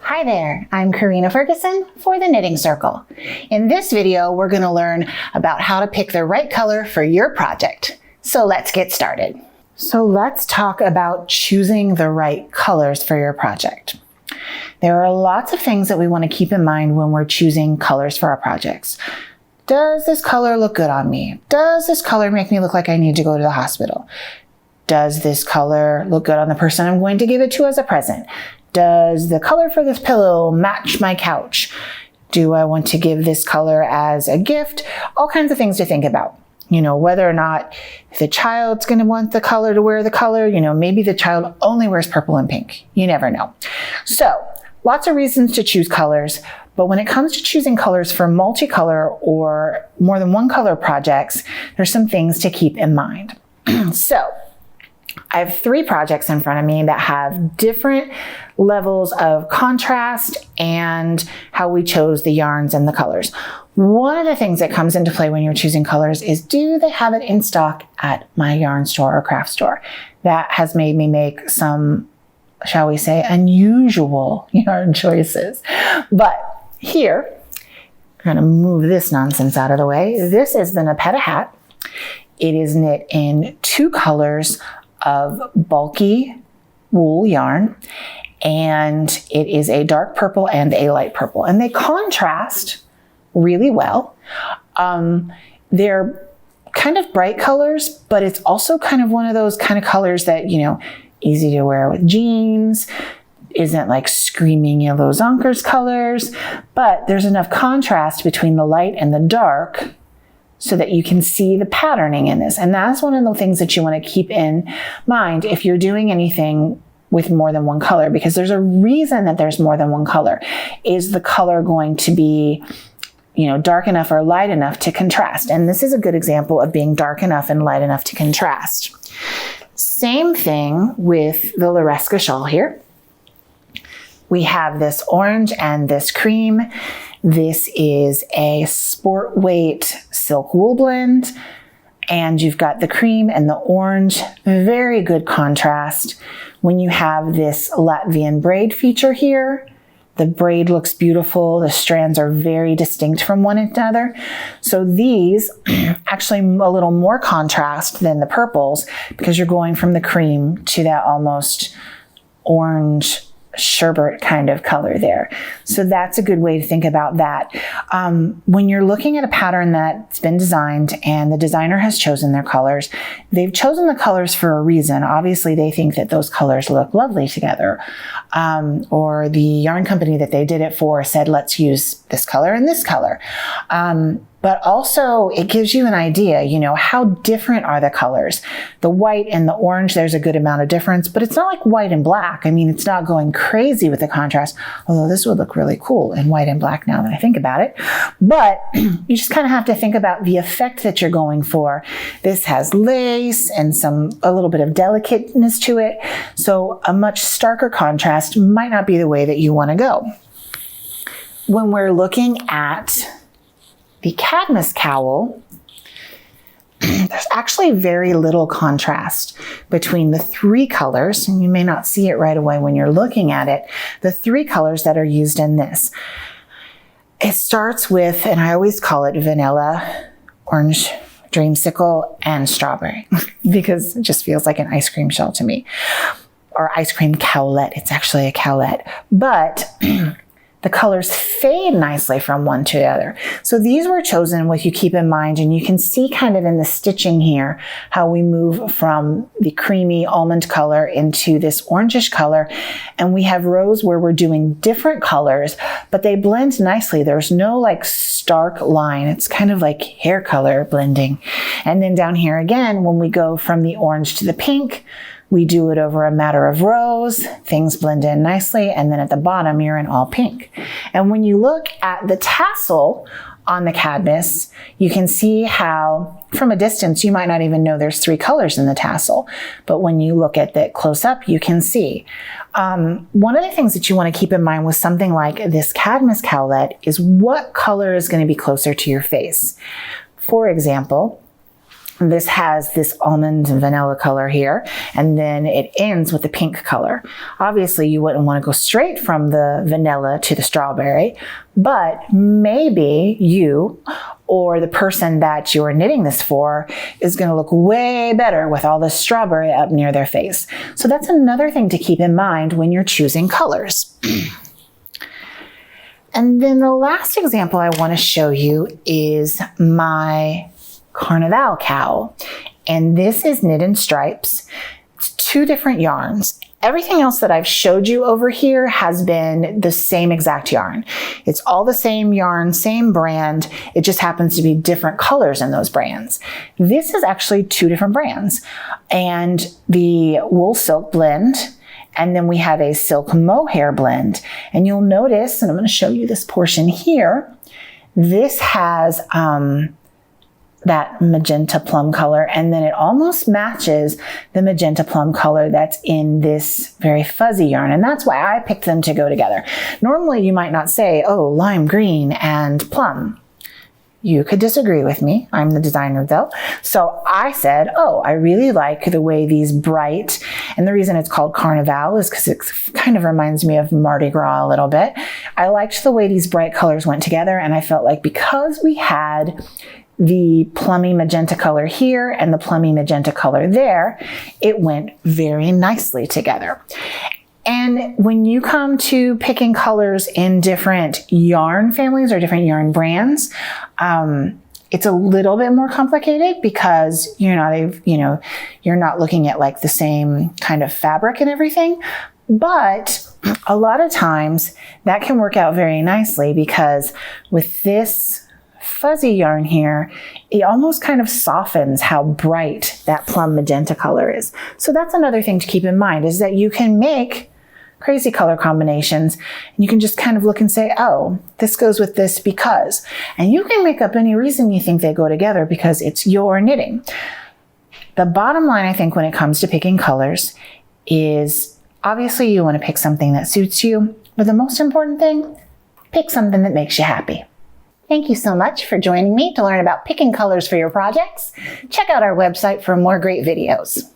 Hi there, I'm Corrina Ferguson for the Knitting Circle. In this video, we're going to learn about how to pick the right color for your project. So let's get started. So let's talk about choosing the right colors for your project. There are lots of things that we want to keep in mind when we're choosing colors for our projects. Does this color look good on me? Does this color make me look like I need to go to the hospital? Does this color look good on the person I'm going to give it to as a present? Does the color for this pillow match my couch? Do I want to give this color as a gift? All kinds of things to think about. You know, whether or not the child's going to want the color to wear the color, maybe the child only wears purple and pink. You never know. So lots of reasons to choose colors, but when it comes to choosing colors for multicolor or more than one color projects, there's some things to keep in mind. So I have 3 projects in front of me that have different levels of contrast and how we chose the yarns and the colors. One of the things that comes into play when you're choosing colors is, do they have it in stock at my yarn store or craft store? That has made me make some, shall we say, unusual yarn choices. But here, I'm going to move this nonsense out of the way. This is the Nepeta hat. It is knit in 2 colors of bulky wool yarn, and it is a dark purple and a light purple, and they contrast really well. They're kind of bright colors, but it's also kind of one of those kind of colors that, easy to wear with jeans, isn't like screaming yellow Zonkers colors, but there's enough contrast between the light and the dark so that you can see the patterning in this. And that's one of the things that you want to keep in mind if you're doing anything with more than one color, because there's a reason that there's more than one color. Is the color going to be, dark enough or light enough to contrast? And this is a good example of being dark enough and light enough to contrast. Same thing with the Loreska shawl here. We have this orange and this cream. This is a sport weight silk wool blend, and you've got the cream and the orange, very good contrast. When you have this Latvian braid feature here, the braid looks beautiful. The strands are very distinct from one another. So these actually a little more contrast than the purples, because you're going from the cream to that almost orange sherbet kind of color there. So that's a good way to think about that. When you're looking at a pattern that's been designed and the designer has chosen their colors, they've chosen the colors for a reason. Obviously, they think that those colors look lovely together. Or the yarn company that they did it for said, let's use this color and this color. But also it gives you an idea, how different are the colors? The white and the orange, there's a good amount of difference, but it's not like white and black. I mean, it's not going crazy with the contrast, although this would look really cool in white and black now that I think about it. But you just kind of have to think about the effect that you're going for. This has lace and a little bit of delicateness to it. So a much starker contrast might not be the way that you want to go. When we're looking at the Cadmus cowl, there's actually very little contrast between the 3 colors, and you may not see it right away when you're looking at it, the 3 colors that are used in this. It starts with, and I always call it vanilla, orange, dreamsicle, and strawberry, because it just feels like an ice cream shell to me, or ice cream cowlet. It's actually a cowlet, but the colors fade nicely from one to the other. So these were chosen with you keep in mind, and you can see kind of in the stitching here how we move from the creamy almond color into this orangish color. And we have rows where we're doing different colors, but they blend nicely. There's no like stark line. It's kind of like hair color blending. And then down here again, when we go from the orange to the pink, we do it over a matter of rows, things blend in nicely, and then at the bottom, you're in all pink. And when you look at the tassel on the Cadmus, you can see how, from a distance, you might not even know there's 3 colors in the tassel. But when you look at it close up, you can see. One of the things that you want to keep in mind with something like this Cadmus cowlet is what color is going to be closer to your face. For example, This has this almond and vanilla color here, and then it ends with the pink color. Obviously, you wouldn't want to go straight from the vanilla to the strawberry, but maybe you or the person that you're knitting this for is going to look way better with all the strawberry up near their face. So that's another thing to keep in mind when you're choosing colors. And then the last example I want to show you is my Carnival cowl. And this is knit in stripes. It's 2 different yarns. Everything else that I've showed you over here has been the same exact yarn. It's all the same yarn, same brand. It just happens to be different colors in those brands. This is actually 2 different brands. And the wool silk blend, and then we have a silk mohair blend. And you'll notice, and I'm going to show you this portion here, this has that magenta plum color, and then it almost matches the magenta plum color that's in this very fuzzy yarn, and that's why I picked them to go together. Normally you might not say, oh, lime green and plum. You could disagree with me. I'm the designer though. So I said, oh, I really like the way these bright, and the reason it's called Carnival is because it kind of reminds me of Mardi Gras a little bit. I liked the way these bright colors went together, and I felt like because we had the plummy magenta color here and the plummy magenta color there, it went very nicely together. And when you come to picking colors in different yarn families or different yarn brands, it's a little bit more complicated because you're not looking at like the same kind of fabric and everything. But a lot of times that can work out very nicely because with this fuzzy yarn here, it almost kind of softens how bright that plum magenta color is. So that's another thing to keep in mind, is that you can make crazy color combinations and you can just kind of look and say, oh, this goes with this because, and you can make up any reason you think they go together because it's your knitting. The bottom line, I think, when it comes to picking colors is obviously you want to pick something that suits you, but the most important thing, pick something that makes you happy. Thank you so much for joining me to learn about picking colors for your projects. Check out our website for more great videos.